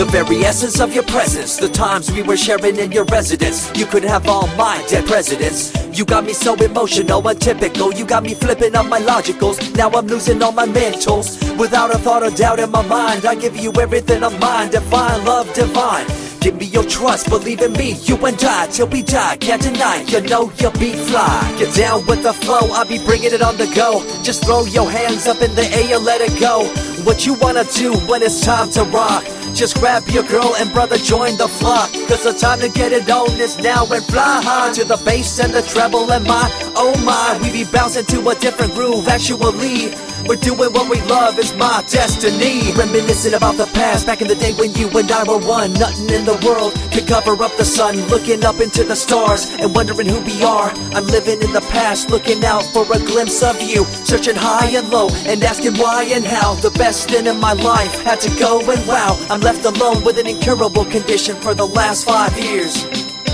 The very essence of your presence, the times we were sharing in your residence. You could have all my dead presidents. You got me so emotional, untypical. You got me flipping up my logicals. Now I'm losing all my mentals. Without a thought or doubt in my mind, I give you everything of mine. Divine love, divine. Give me your trust, believe in me, you and I, till we die, can't deny, you know you'll be fly. Get down with the flow, I'll be bringing it on the go. Just throw your hands up in the air, let it go. What you wanna do when it's time to rock? Just grab your girl and brother, join the flock. Cause the time to get it on is now, and fly high to the bass and the treble and my, oh my. We be bouncing to a different groove, actually. We're doing what we love, it's my destiny. Reminiscing about the past, back in the day when you and I were one. Nothing in the world could cover up the sun. Looking up into the stars and wondering who we are. I'm living in the past, looking out for a glimpse of you. Searching high and low and asking why and how. The best thing in my life had to go, and wow, I'm left alone with an incurable condition for the last 5 years.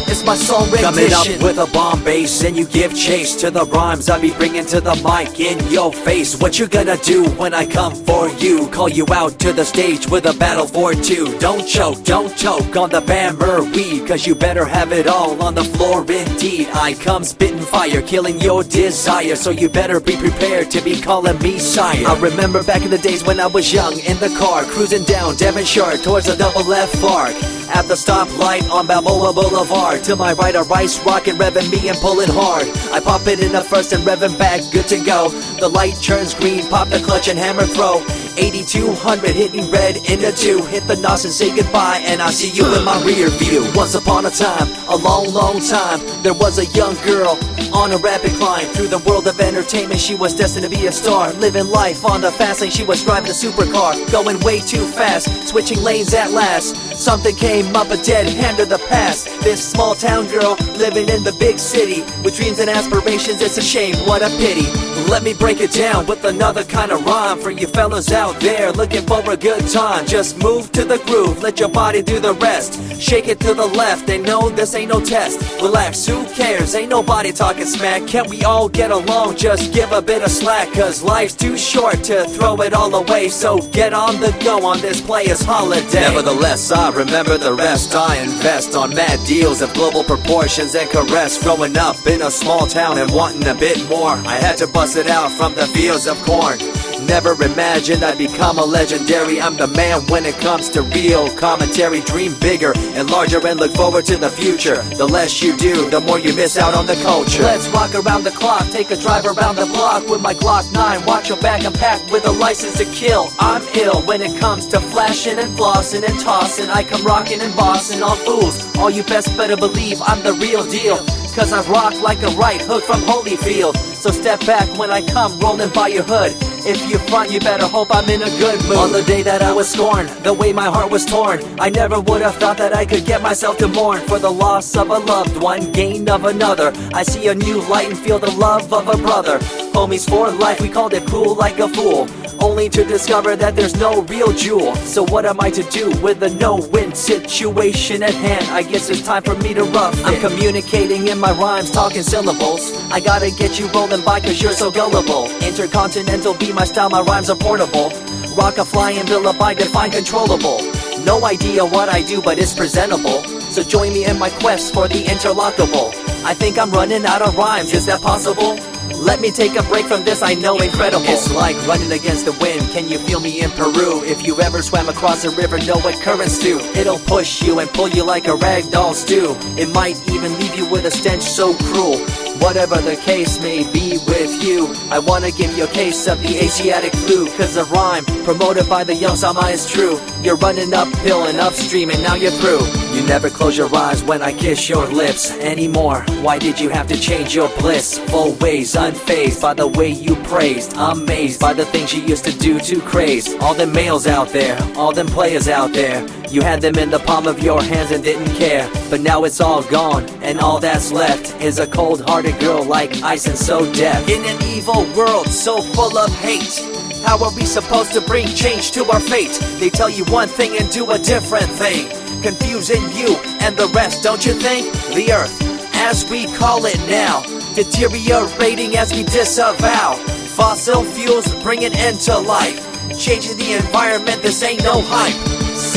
It's my song rendition. Coming up with a bomb bass and you give chase to the rhymes I be bringing to the mic in your face. What you gonna do when I come for you? Call you out to the stage with a battle for two. Don't choke on the bammer weed, cause you better have it all on the floor indeed. I come spitting fire, killing your desire, so you better be prepared to be calling me sire. I remember back in the days when I was young, in the car, cruising down Devonshire towards the double F arc. At the stoplight on Balboa Boulevard, to my right a rice rocket revving me and pulling hard. I pop it in the first and revving back, good to go. The light turns green, pop the clutch and hammer throw. 8200 hitting red in the 2. Hit the NOS and say goodbye, and I see you in my rear view. Once upon a time, a long time, there was a young girl on a rapid climb through the world of entertainment. She was destined to be a star, living life on the fast lane. She was driving a supercar, going way too fast, switching lanes at last. Something came up, a dead hand of the past. This small town girl living in the big city with dreams and aspirations. It's a shame, what a pity. Let me break it down with another kind of rhyme for you fellas out there looking for a good time. Just move to the groove, let your body do the rest. Shake it to the left, they know this ain't no test. Relax, who cares, ain't nobody talking smack. Can't we all get along, just give a bit of slack. Cause life's too short to throw it all away, so get on the go on this player's holiday. Nevertheless, I remember the rest. I invest on mad deals of global proportions and caress. Growing up in a small town and wanting a bit more, I had to bust it out from the fields of corn. Never imagined I'd become a legendary. I'm the man when it comes to real commentary. Dream bigger and larger and look forward to the future. The less you do, the more you miss out on the culture. Let's rock around the clock, take a drive around the block with my Glock 9. Watch your back, I'm packed with a license to kill. I'm ill when it comes to flashing and flossing and tossing. I come rocking and bossing on fools. All you best better believe I'm the real deal, cause I rock like a right hook from Holyfield. So step back when I come rolling by your hood. If you front, you better hope I'm in a good mood. On the day that I was scorned, the way my heart was torn, I never would have thought that I could get myself to mourn for the loss of a loved one, gain of another. I see a new light and feel the love of a brother. Homies for life, we called it cool like a fool, only to discover that there's no real jewel. So what am I to do with a no-win situation at hand? I guess it's time for me to rough it. I'm communicating in my rhymes, talking syllables. I gotta get you rolling by cause you're so gullible. Intercontinental be my style, my rhymes are portable. Rock a flying villa by define controllable. No idea what I do, but it's presentable. So join me in my quest for the interlockable. I think I'm running out of rhymes, is that possible? Let me take a break from this, I know incredible. It's like running against the wind, can you feel me in Peru? If you ever swam across a river, know what currents do. It'll push you and pull you like a ragdoll stew. It might even leave you with a stench so cruel. Whatever the case may be with you, I wanna give you a case of the Asiatic flu. Cause the rhyme promoted by the young Sama is true. You're running uphill and upstream and now you're through. You never close your eyes when I kiss your lips anymore. Why did you have to change your bliss? Full ways, unfazed by the way you praised. Amazed by the things you used to do to craze. All them males out there, all them players out there, you had them in the palm of your hands and didn't care. But now it's all gone, and all that's left is a cold-hearted girl like ice and so deaf. In an evil world so full of hate, how are we supposed to bring change to our fate? They tell you one thing and do a different thing, confusing you and the rest, don't you think? The earth, as we call it now, deteriorating as we disavow. Fossil fuels bring an end to life, changing the environment, this ain't no hype.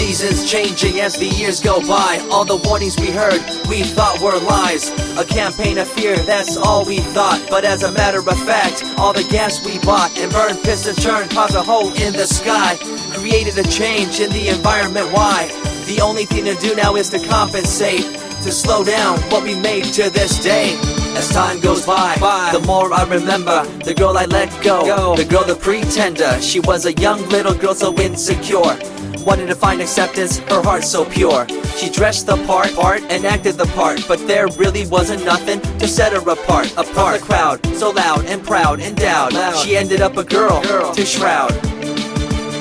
Seasons changing as the years go by. All the warnings we heard, we thought were lies. A campaign of fear, that's all we thought. But as a matter of fact, all the gas we bought and burned, pissed and churned caused a hole in the sky. Created a change in the environment, why? The only thing to do now is to compensate, to slow down what we made to this day. As time goes by, the more I remember the girl I let go, the girl, the pretender. She was a young little girl so insecure, wanted to find acceptance, her heart so pure. She dressed the part and acted the part, but there really wasn't nothing to set her apart from the crowd, so loud and proud, endowed. She ended up a girl to shroud.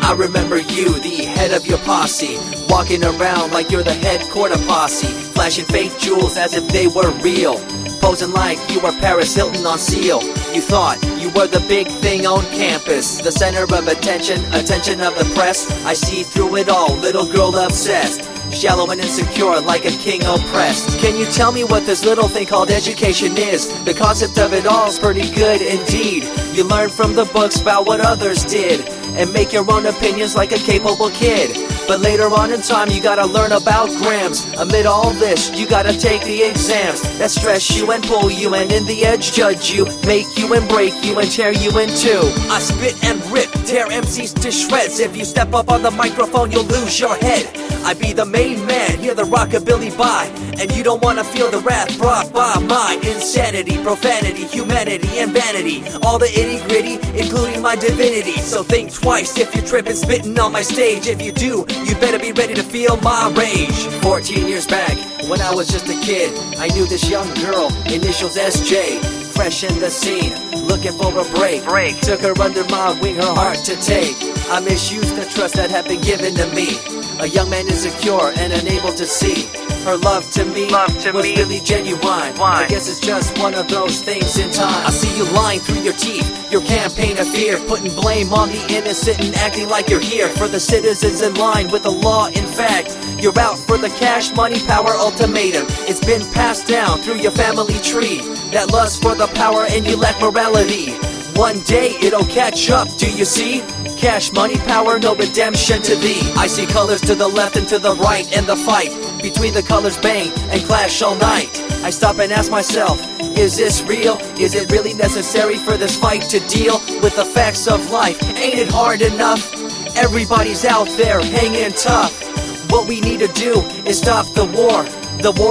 I remember you, the head of your posse, walking around like you're the head quarter posse, flashing fake jewels as if they were real, posing like you were Paris Hilton on seal. You thought you were the big thing on campus, the center of attention of the press. I see through it all, little girl obsessed, shallow and insecure like a king oppressed. Can you tell me what this little thing called education is? The concept of it all's pretty good indeed. You learn from the books about what others did and make your own opinions like a capable kid. But later on in time you gotta learn about grams. Amid all this you gotta take the exams that stress you and pull you, and in the edge judge you, make you and break you and tear you in two. I spit and rip, tear MCs to shreds. If you step up on the microphone you'll lose your head. I be the main man, hear the rockabilly by, and you don't wanna feel the wrath brought by my insanity, profanity, humanity, and vanity. All the itty gritty, including my divinity. So think twice if you're tripping, spitting on my stage. If you do, you better be ready to feel my rage. 14 years back, when I was just a kid, I knew this young girl, initials SJ, fresh in the scene, looking for a break. Took her under my wing, her heart to take. I misused the trust that had been given to me. A young man insecure and unable to see her love to me was really genuine. I guess it's just one of those things in time. I see you lying through your teeth, your campaign of fear, putting blame on the innocent and acting like you're here for the citizens in line with the law. In fact, you're out for the cash, money, power ultimatum. It's been passed down through your family tree, that lust for the power and you lack morality. One day it'll catch up, do you see? Cash, money, power, no redemption to thee. I see colors to the left and to the right, and the fight between the colors bang and clash all night. I stop and ask myself, is this real? Is it really necessary for this fight to deal with the facts of life? Ain't it hard enough? Everybody's out there hanging tough. What we need to do is stop the war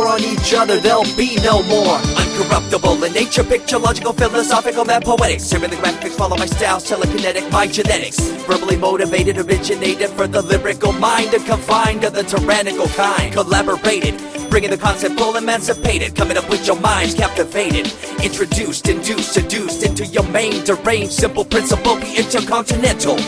on each other, there'll be no more. Uncorruptible in nature, picture, logical, philosophical, and poetic. Serving the graphics, follow my style, telekinetic, my genetics. Verbally motivated, originated for the lyrical mind, and confined to the tyrannical kind. Collaborated, bringing the concept full emancipated, coming up with your minds captivated. Introduced, induced, seduced into your main deranged, simple principle, be intercontinental.